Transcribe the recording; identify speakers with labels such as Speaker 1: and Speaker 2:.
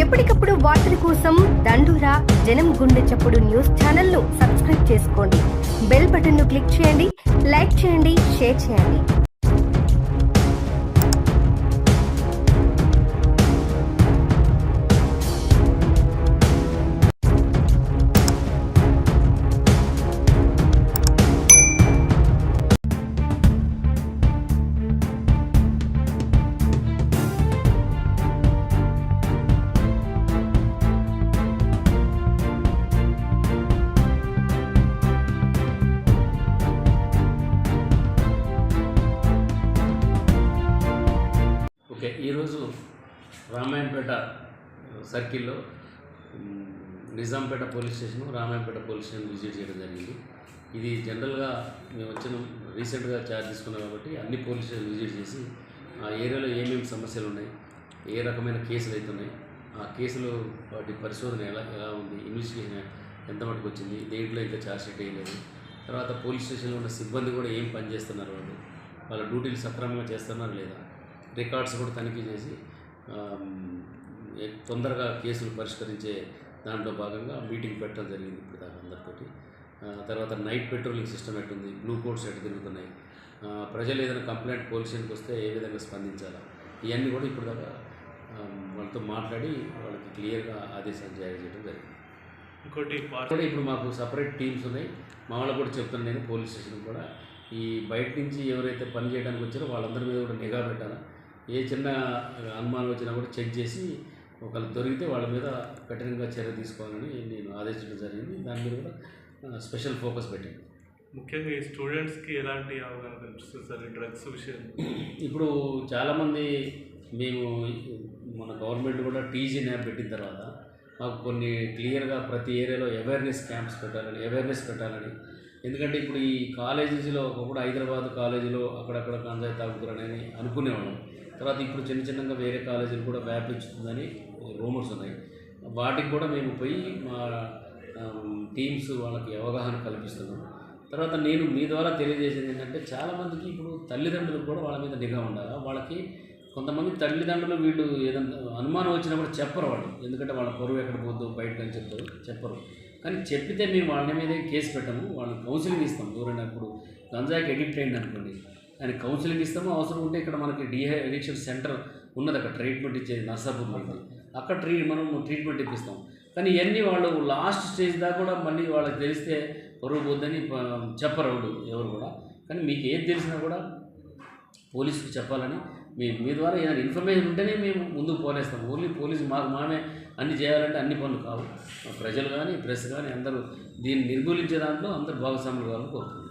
Speaker 1: ఎప్పటికప్పుడు వార్తల కోసం దండూరా జనం గుండె చప్పుడు న్యూస్ ఛానల్ను సబ్స్క్రైబ్ చేసుకోండి. బెల్ బటన్ను క్లిక్ చేయండి, లైక్ చేయండి, షేర్ చేయండి.
Speaker 2: ఓకే, ఈరోజు రామాయంపేట సర్కిల్లో Nizampet police station, Ramayampet police station visit చేయడం జరిగింది. ఇది జనరల్గా మేము రీసెంట్గా ఛార్జ్ తీసుకున్నాం కాబట్టి అన్ని పోలీస్ స్టేషన్ విజిట్ చేసి ఆ ఏరియాలో ఏమేమి సమస్యలు ఉన్నాయి, ఏ రకమైన కేసులు అవుతున్నాయి, ఆ కేసులు వాటి పరిశోధన ఎలా ఉంది, ఇన్వెస్టిగేషన్ ఎంత మటుకు వచ్చింది, దేంట్లో ఇంకా ఛార్జ్ షీట్ వేయలేదు, తర్వాత పోలీస్ స్టేషన్లో ఉన్న సిబ్బంది కూడా ఏం పని చేస్తున్నారు, వాళ్ళ డ్యూటీలు సక్రమంగా చేస్తున్నారు లేదా, రికార్డ్స్ కూడా తనిఖీ చేసి తొందరగా కేసులు పరిష్కరించే దాంట్లో భాగంగా మీటింగ్ పెట్టడం జరిగింది ఇప్పుడు దాకా అందరితోటి. తర్వాత నైట్ పెట్రోలింగ్ సిస్టమ్ ఎట్టుంది, బ్లూ కోడ్స్ ఎట్టు తిరుగుతున్నాయి, ప్రజలు ఏదైనా కంప్లైంట్ పోలీస్ స్టేషన్కి వస్తే ఏ విధంగా స్పందించాలా, ఇవన్నీ కూడా ఇప్పుడు దాకా వాళ్ళతో మాట్లాడి వాళ్ళకి క్లియర్గా ఆదేశాలు జారీ చేయడం జరిగింది. ఇంకోటి కూడా ఇప్పుడు మాకు సపరేట్ టీమ్స్ ఉన్నాయి. మా వాళ్ళకు కూడా చెప్తున్నాను నేను, పోలీస్ స్టేషన్ కూడా ఈ బయట నుంచి ఎవరైతే పని చేయడానికి వచ్చారో వాళ్ళందరి మీద కూడా నిఘా పెట్టాలా, ఏ చిన్న అనుమానం వచ్చినా కూడా చెక్ చేసి ఒకళ్ళు దొరికితే వాళ్ళ మీద కఠినంగా చర్య తీసుకోవాలని నేను ఆదేశించడం జరిగింది. దాని మీద కూడా స్పెషల్ ఫోకస్ పెట్టింది.
Speaker 3: ముఖ్యంగా ఈ స్టూడెంట్స్కి ఎలాంటి అవగాహన కనిపిస్తుంది సార్ ఈ డ్రగ్స్ విషయం?
Speaker 2: ఇప్పుడు చాలామంది మేము మన గవర్నమెంట్ కూడా టీజీ న్యాప్ పెట్టిన తర్వాత మాకు కొన్ని క్లియర్గా ప్రతి ఏరియాలో అవేర్నెస్ క్యాంప్స్ పెట్టాలని, ఎందుకంటే ఇప్పుడు ఈ కాలేజెస్లో ఒకప్పుడు హైదరాబాద్ కాలేజీలో అక్కడక్కడ గంజాయి తాగుతారని అనుకునేవాళ్ళం. తర్వాత ఇప్పుడు చిన్నగా వేరే కాలేజీలు కూడా వ్యాపించుతుందని రూమర్స్ ఉన్నాయి. వాటికి కూడా మేము పోయి మా టీమ్స్ వాళ్ళకి అవగాహన కల్పిస్తున్నాం. తర్వాత నేను మీ ద్వారా తెలియజేసేది ఏంటంటే, చాలామందికి ఇప్పుడు తల్లిదండ్రులు కూడా వాళ్ళ మీద నిఘా ఉండాలి. వాళ్ళకి కొంతమంది తల్లిదండ్రులు వీళ్ళు ఏదైనా అనుమానం వచ్చినప్పుడు చెప్పరు వాళ్ళు, ఎందుకంటే వాళ్ళ పొరుగు ఎక్కడ పోద్దు బయటకు అని చెప్పరు. కానీ చెప్పితే మేము వాళ్ళ మీద కేసు పెట్టాము, వాళ్ళని కౌన్సిలింగ్ ఇస్తాం. ఎవరైనా ఇప్పుడు గంజాయికి ఎడిక్ట్ అయింది అనుకోండి, ఆయన కౌన్సిలింగ్ ఇస్తాము. అవసరం ఉంటే ఇక్కడ మనకి అడిక్షన్ సెంటర్ ఉన్నది, అక్కడ ట్రీట్మెంట్ ఇచ్చేది నర్సాపూర్లో ఉంది, అక్కడ మనం ట్రీట్మెంట్ ఇప్పిస్తాం. కానీ ఇవన్నీ వాళ్ళు లాస్ట్ స్టేజ్ దాకా కూడా మళ్ళీ వాళ్ళకి తెలిస్తే పొరుగు పోద్దని చెప్పరు ఎవరు కూడా. కానీ మీకు ఏది తెలిసినా కూడా పోలీసుకు చెప్పాలని మీ ద్వారా ఏదైనా ఇన్ఫర్మేషన్ ఉంటేనే మేము ముందుకు పోలేస్తాం. ఓన్లీ పోలీసు మామే అన్ని చేయాలంటే అన్ని పనులు కావు. ప్రజలు కానీ ప్రెస్ కానీ అందరూ దీన్ని నిర్మూలించే దాంట్లో అందరూ భాగస్వాములు కావాలని కోరుతుంది.